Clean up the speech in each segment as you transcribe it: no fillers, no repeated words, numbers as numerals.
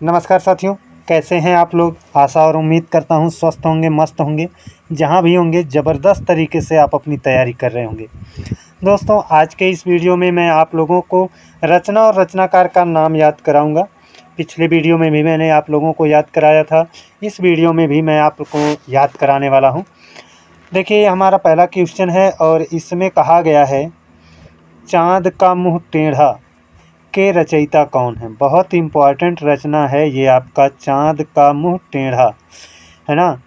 नमस्कार साथियों, कैसे हैं आप लोग। आशा और उम्मीद करता हूं स्वस्थ होंगे, मस्त होंगे। जहां भी होंगे ज़बरदस्त तरीके से आप अपनी तैयारी कर रहे होंगे। दोस्तों, आज के इस वीडियो में मैं आप लोगों को रचना और रचनाकार का नाम याद कराऊंगा। पिछले वीडियो में भी मैंने आप लोगों को याद कराया था। इस वीडियो में भी मैं आपको याद कराने वाला हूँ। देखिए, हमारा पहला क्वेश्चन है और इसमें कहा गया है, चाँद का मुँह टेढ़ा के रचयिता कौन है। बहुत इम्पॉर्टेंट रचना है ये आपका, चाँद का मुँह टेढ़ा, है ना।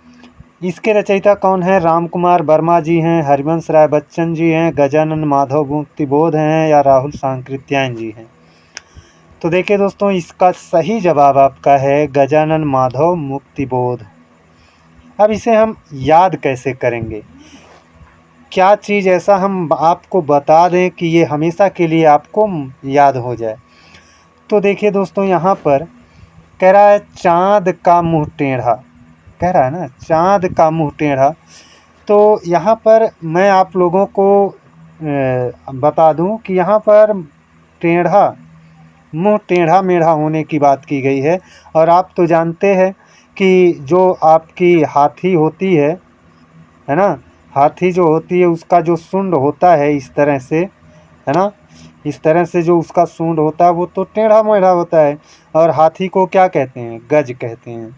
इसके रचयिता कौन है? राम कुमार वर्मा जी हैं, हरिवंश राय बच्चन जी हैं, गजानन माधव मुक्तिबोध हैं या राहुल सांकृत्यायन जी हैं। तो देखिए दोस्तों, इसका सही जवाब आपका है गजानन माधव मुक्तिबोध। अब इसे हम याद कैसे करेंगे? क्या चीज़ ऐसा हम आपको बता दें कि ये हमेशा के लिए आपको याद हो जाए। तो देखिए दोस्तों, यहाँ पर कह रहा है चाँद का मुँह टेढ़ा, कह रहा है ना, चाँद का मुँह टेढ़ा। तो यहाँ पर मैं आप लोगों को बता दूं कि यहाँ पर टेढ़ा, मुँह टेढ़ा मेढ़ा होने की बात की गई है। और आप तो जानते हैं कि जो आपकी हाथी होती है ना, हाथी जो होती है उसका जो सूंड होता है इस तरह से, है ना, इस तरह से जो उसका सूंड होता है वो तो टेढ़ा मेढ़ा होता है। और हाथी को क्या कहते हैं? गज कहते हैं।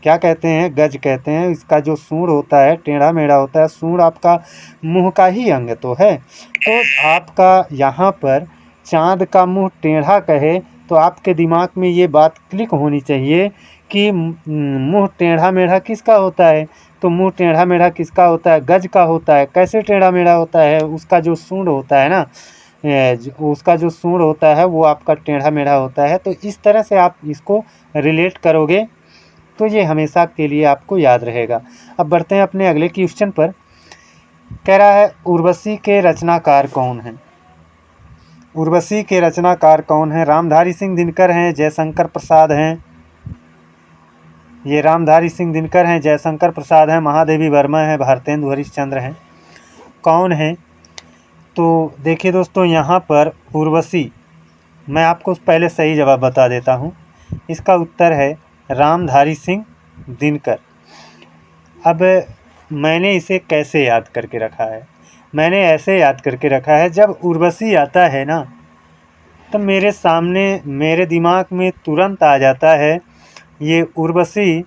क्या कहते हैं? गज कहते हैं। इसका जो सूंड होता है टेढ़ा मेढ़ा होता है। सूंड आपका मुंह का ही अंग तो है। तो आपका यहाँ पर चाँद का मुंह टेढ़ा कहे तो आपके दिमाग में ये बात क्लिक होनी चाहिए कि मुंह टेढ़ा मेढ़ा किसका होता है। तो मुंह टेढ़ा मेढ़ा किसका होता है? गज का होता है। कैसे टेढ़ा मेढ़ा होता है? उसका जो सूंड होता है ना, उसका जो सूंड होता है वो आपका टेढ़ा मेढ़ा होता है। तो इस तरह से आप इसको रिलेट करोगे तो ये हमेशा के लिए आपको याद रहेगा। अब बढ़ते हैं अपने अगले क्वेश्चन पर। कह रहा है उर्वशी के रचनाकार कौन हैं? उर्वशी के रचनाकार कौन हैं? रामधारी सिंह दिनकर हैं, जयशंकर प्रसाद हैं। ये रामधारी सिंह दिनकर हैं, जयशंकर प्रसाद हैं, महादेवी वर्मा हैं, भारतेंदु हरिश्चंद्र हैं। कौन हैं? तो देखिए दोस्तों, यहाँ पर उर्वशी, मैं आपको पहले सही जवाब बता देता हूँ। इसका उत्तर है रामधारी सिंह दिनकर। अब मैंने इसे कैसे याद करके रखा है? मैंने ऐसे याद करके रखा है, जब उर्वशी आता है ना तो मेरे सामने, मेरे दिमाग में तुरंत आ जाता है ये उर्वशी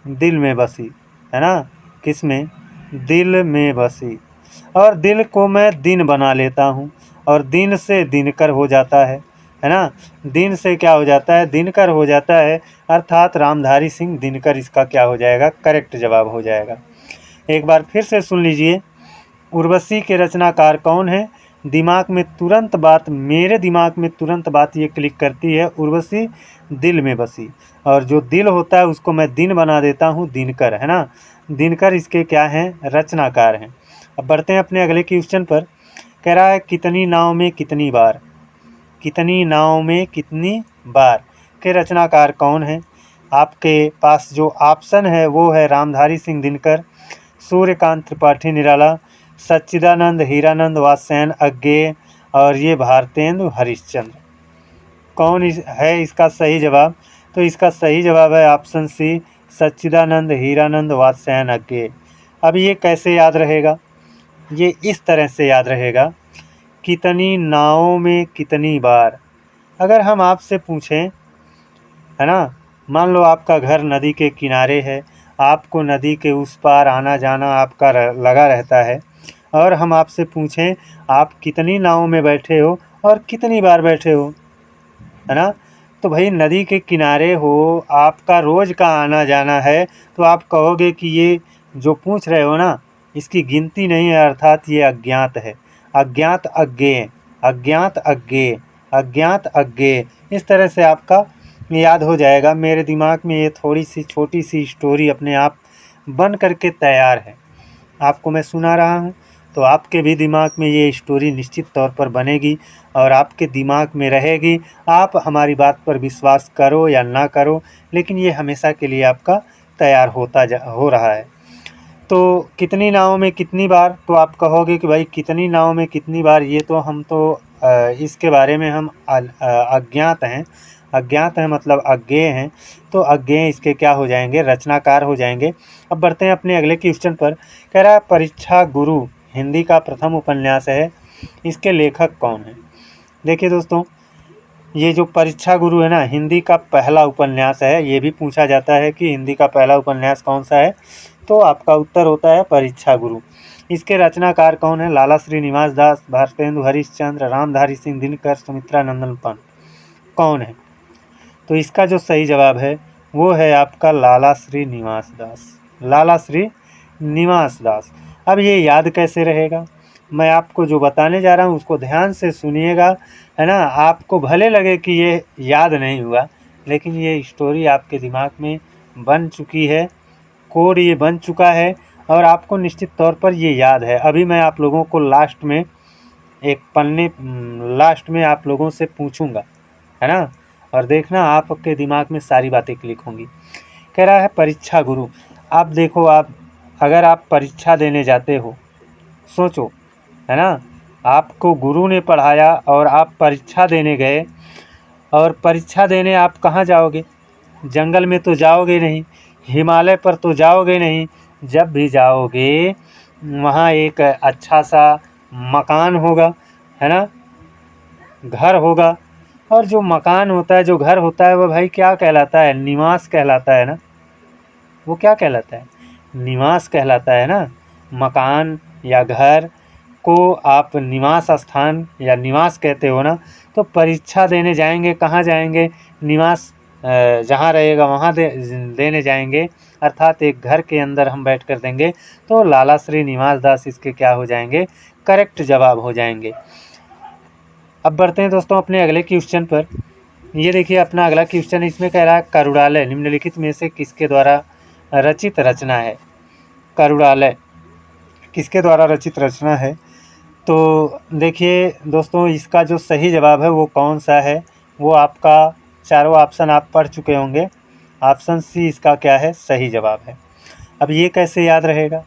दिल में बसी, है ना। किस में? दिल में बसी। और दिल को मैं दिन बना लेता हूँ और दिन से दिनकर हो जाता है ना। दिन से क्या हो जाता है? दिनकर हो जाता है। अर्थात रामधारी सिंह दिनकर इसका क्या हो जाएगा? करेक्ट जवाब हो जाएगा। एक बार फिर से सुन लीजिए, उर्वशी के रचनाकार कौन है? दिमाग में तुरंत बात, मेरे दिमाग में तुरंत बात ये क्लिक करती है, उर्वशी दिल में बसी। और जो दिल होता है उसको मैं दिन बना देता हूँ, दिनकर, है ना। दिनकर इसके क्या हैं? रचनाकार हैं। अब बढ़ते हैं अपने अगले क्वेश्चन पर। कह रहा है कितनी नाव में कितनी बार, कितनी नाव में कितनी बार के रचनाकार कौन है? आपके पास जो ऑप्शन है वो है रामधारी सिंह दिनकर, सूर्यकांत त्रिपाठी निराला, सच्चिदानंद हीरानंद वात्स्यायन अज्ञेय और ये भारतेंदु हरिश्चंद्र। कौन है इसका सही जवाब? तो इसका सही जवाब है ऑप्शन सी, सच्चिदानंद हीरानंद वात्स्यायन अज्ञेय। अब ये कैसे याद रहेगा? ये इस तरह से याद रहेगा, कितनी नावों में कितनी बार। अगर हम आपसे पूछें, है ना, मान लो आपका घर नदी के किनारे है, आपको नदी के उस पार आना जाना आपका लगा रहता है, और हम आपसे पूछें आप कितनी नाव में बैठे हो और कितनी बार बैठे हो, है ना। तो भाई नदी के किनारे हो, आपका रोज़ का आना जाना है, तो आप कहोगे कि ये जो पूछ रहे हो ना इसकी गिनती नहीं है, अर्थात ये अज्ञात है। अज्ञात अज्ञेय, अज्ञात अज्ञेय, अज्ञात अज्ञेय, इस तरह से आपका याद हो जाएगा। मेरे दिमाग में ये थोड़ी सी छोटी सी स्टोरी अपने आप बन करके तैयार है, आपको मैं सुना रहा हूँ। तो आपके भी दिमाग में ये स्टोरी निश्चित तौर पर बनेगी और आपके दिमाग में रहेगी। आप हमारी बात पर विश्वास करो या ना करो, लेकिन ये हमेशा के लिए आपका तैयार हो रहा है। तो कितनी नाव में कितनी बार, तो आप कहोगे कि भाई कितनी नाव में कितनी बार, ये तो हम तो इसके बारे में हम अज्ञात हैं। अज्ञात हैं मतलब अज्ञेय हैं, तो अज्ञेय इसके क्या हो जाएंगे, रचनाकार हो जाएंगे। अब बढ़ते हैं अपने अगले क्वेश्चन पर। कह रहा है परीक्षा गुरु हिंदी का प्रथम उपन्यास है, इसके लेखक कौन है। देखिए दोस्तों, ये जो परीक्षा गुरु है ना, हिंदी का पहला उपन्यास है। ये भी पूछा जाता है कि हिंदी का पहला उपन्यास कौन सा है, तो आपका उत्तर होता है परीक्षा गुरु। इसके रचनाकार कौन है, लाला श्रीनिवास दास, भारतेंदु हरिश्चंद्र, रामधारी सिंह दिनकर, सुमित्रा नंदन पंत, कौन है। तो इसका जो सही जवाब है वो है आपका लाला श्रीनिवास दास, लाला श्रीनिवास दास। अब ये याद कैसे रहेगा, मैं आपको जो बताने जा रहा हूँ उसको ध्यान से सुनिएगा, है ना। आपको भले लगे कि ये याद नहीं हुआ, लेकिन ये स्टोरी आपके दिमाग में बन चुकी है, कोड ये बन चुका है और आपको निश्चित तौर पर ये याद है। अभी मैं आप लोगों को लास्ट में एक पन्ने लास्ट में आप लोगों से पूछूंगा, है ना, और देखना आपके दिमाग में सारी बातें क्लिक होंगी। कह रहा है परीक्षा गुरु। आप देखो, आप अगर आप परीक्षा देने जाते हो, सोचो, है ना, आपको गुरु ने पढ़ाया और आप परीक्षा देने गए, और परीक्षा देने आप कहाँ जाओगे, जंगल में तो जाओगे नहीं, हिमालय पर तो जाओगे नहीं। जब भी जाओगे वहाँ एक अच्छा सा मकान होगा, है ना, घर होगा। और जो मकान होता है, जो घर होता है, वो भाई क्या कहलाता है, निवास कहलाता है ना। वो क्या कहलाता है, निवास कहलाता है ना। मकान या घर को आप निवास स्थान या निवास कहते हो ना। तो परीक्षा देने जाएंगे, कहाँ जाएंगे, निवास जहाँ रहेगा वहाँ देने जाएंगे, अर्थात एक घर के अंदर हम बैठ कर देंगे। तो लाला श्रीनिवास दास इसके क्या हो जाएंगे, करेक्ट जवाब हो जाएंगे। अब बढ़ते हैं दोस्तों अपने अगले क्वेश्चन पर। ये देखिए अपना अगला क्वेश्चन, इसमें कह रहा है करुड़ालय निम्नलिखित में से किसके द्वारा रचित रचना है। करुड़ालय किसके द्वारा रचित रचना है। तो देखिए दोस्तों, इसका जो सही जवाब है वो कौन सा है, वो आपका चारों ऑप्शन आप पढ़ चुके होंगे। ऑप्शन सी इसका क्या है, सही जवाब है। अब ये कैसे याद रहेगा,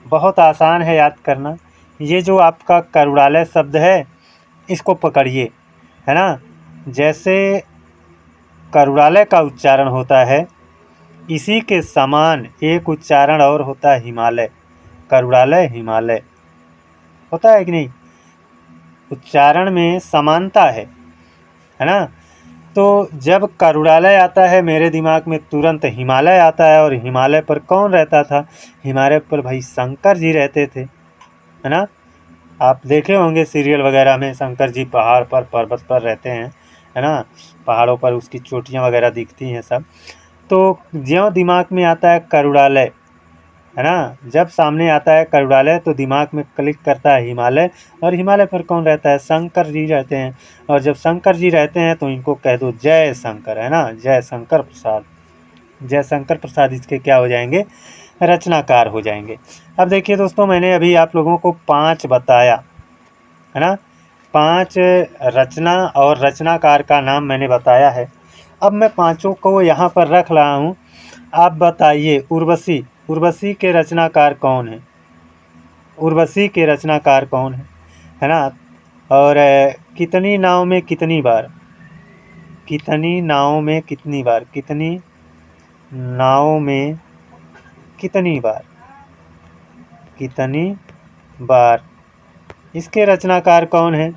बहुत आसान है याद करना। ये जो आपका करुड़ालय शब्द है, इसको पकड़िए, है ना। जैसे करुड़ालय का उच्चारण होता है, इसी के समान एक उच्चारण और होता है हिमालय। करुड़ालय हिमालय होता है कि नहीं, उच्चारण में समानता है ना। तो जब करुड़ालय आता है मेरे दिमाग में तुरंत हिमालय आता है। और हिमालय पर कौन रहता था, हिमालय पर भाई शंकर जी रहते थे, है ना। आप देखे होंगे सीरियल वगैरह में, शंकर जी पहाड़ पर पर्वत पर रहते हैं, है ना, पहाड़ों पर उसकी चोटियाँ वगैरह दिखती हैं सब। तो ज्यों दिमाग में आता है करुड़ालय, है ना, जब सामने आता है करुड़ालय तो दिमाग में क्लिक करता है हिमालय। और हिमालय पर कौन रहता है, शंकर जी रहते हैं। और जब शंकर जी रहते हैं तो इनको कह दो जय शंकर, है ना, जय शंकर प्रसाद। जय शंकर प्रसाद इसके क्या हो जाएंगे, रचनाकार हो जाएंगे। अब देखिए दोस्तों, मैंने अभी आप लोगों को 5 बताया, है ना, 5 रचना और रचनाकार का नाम मैंने बताया है। अब मैं पांचों को यहाँ पर रख रहा हूँ। आप बताइए उर्वशी, उर्वशी के रचनाकार कौन है, उर्वशी के रचनाकार कौन है ना। और कितनी नाव में कितनी बार, कितनी नाव में कितनी बार, कितनी नाव में कितनी बार, कितनी बार, इसके रचनाकार कौन है।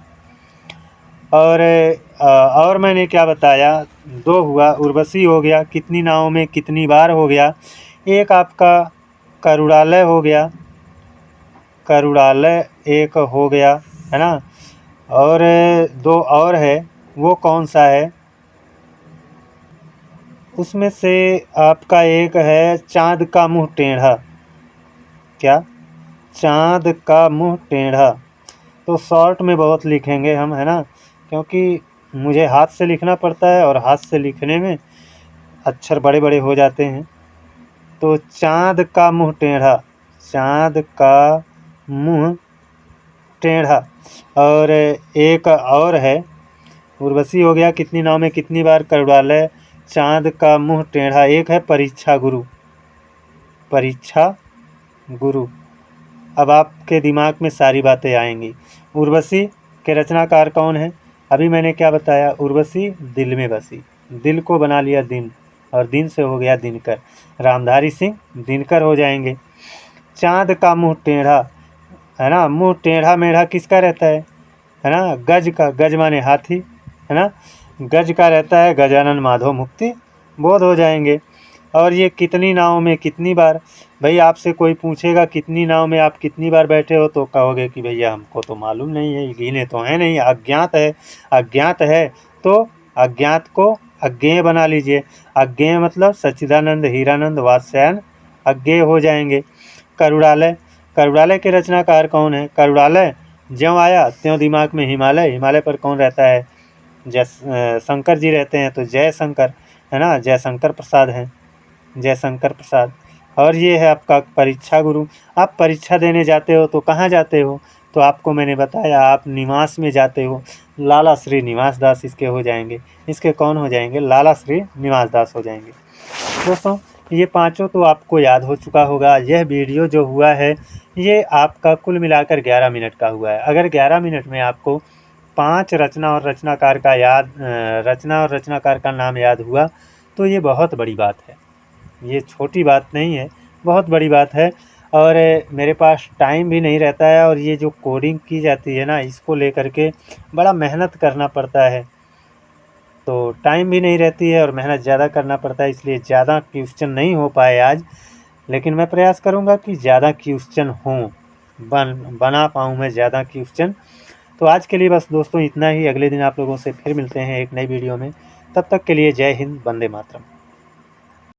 और मैंने क्या बताया, 2 हुआ, उर्वशी हो गया, कितनी नाव में कितनी बार हो गया, एक आपका करुड़ालय हो गया, करुड़ालय एक हो गया, है ना। और 2 और है, वो कौन सा है, उसमें से आपका एक है चाँद का मुँह टेढ़ा। क्या, चाँद का मुँह टेढ़ा। तो शॉर्ट में बहुत लिखेंगे हम, है ना, क्योंकि मुझे हाथ से लिखना पड़ता है और हाथ से लिखने में अक्षर बड़े बड़े हो जाते हैं। तो चाँद का मुँह टेढ़ा, चाँद का मुँह टेढ़ा। और एक और है, उर्वशी हो गया, कितनी नाव में कितनी बार, करुड़ालय, चाँद का मुँह टेढ़ा, एक है परीक्षा गुरु, परीक्षा गुरु। अब आपके दिमाग में सारी बातें आएंगी। उर्वशी के रचनाकार कौन है, अभी मैंने क्या बताया, उर्वशी दिल में बसी, दिल को बना लिया दिन, और दिन से हो गया दिनकर। रामधारी सिंह दिनकर हो जाएंगे। चाँद का मुँह टेढ़ा, है ना, मुँह टेढ़ा मेढ़ा किसका रहता है ना, गज का, गज माने हाथी, है ना, गज का रहता है, गजानन माधव मुक्ति बोध हो जाएंगे। और ये कितनी नाव में कितनी बार, भाई आपसे कोई पूछेगा कितनी नाव में आप कितनी बार बैठे हो, तो कहोगे कि भैया हमको तो मालूम नहीं है, गिने तो है नहीं, अज्ञात है। अज्ञात है तो अज्ञात को अज्ञेय बना लीजिए। अज्ञेय मतलब सच्चिदानंद हीरानंद वात्स्यायन अज्ञेय हो जाएंगे। करुड़ालय, करुड़ालय के रचनाकार कौन है? करुड़ालय ज्यों आया त्यों दिमाग में हिमालय। हिमालय पर कौन रहता है? शंकर जी रहते हैं, तो जय शंकर, है ना, जयशंकर प्रसाद हैं, जयशंकर प्रसाद। और ये है आपका परीक्षा गुरु। आप परीक्षा देने जाते हो तो कहाँ जाते हो? तो आपको मैंने बताया, आप निवास में जाते हो। लाला श्री निवास दास इसके हो जाएंगे। इसके कौन हो जाएंगे? लाला श्री निवास दास हो जाएंगे। दोस्तों ये पांचों तो आपको याद हो चुका होगा। यह वीडियो जो हुआ है ये आपका कुल मिलाकर 11 मिनट का हुआ है। अगर 11 मिनट में आपको 5 रचना और रचनाकार का नाम याद हुआ तो ये बहुत बड़ी बात है। ये छोटी बात नहीं है, बहुत बड़ी बात है। और मेरे पास टाइम भी नहीं रहता है, और ये जो कोडिंग की जाती है ना, इसको लेकर के बड़ा मेहनत करना पड़ता है, तो टाइम भी नहीं रहती है और मेहनत ज़्यादा करना पड़ता है, इसलिए ज़्यादा क्वेश्चन नहीं हो पाए आज। लेकिन मैं प्रयास करूँगा कि ज़्यादा क्वेश्चन हों, बना पाऊँ मैं ज़्यादा क्वेश्चन। तो आज के लिए बस दोस्तों इतना ही। अगले दिन आप लोगों से फिर मिलते हैं एक नई वीडियो में। तब तक के लिए जय हिंद, वंदे मातरम।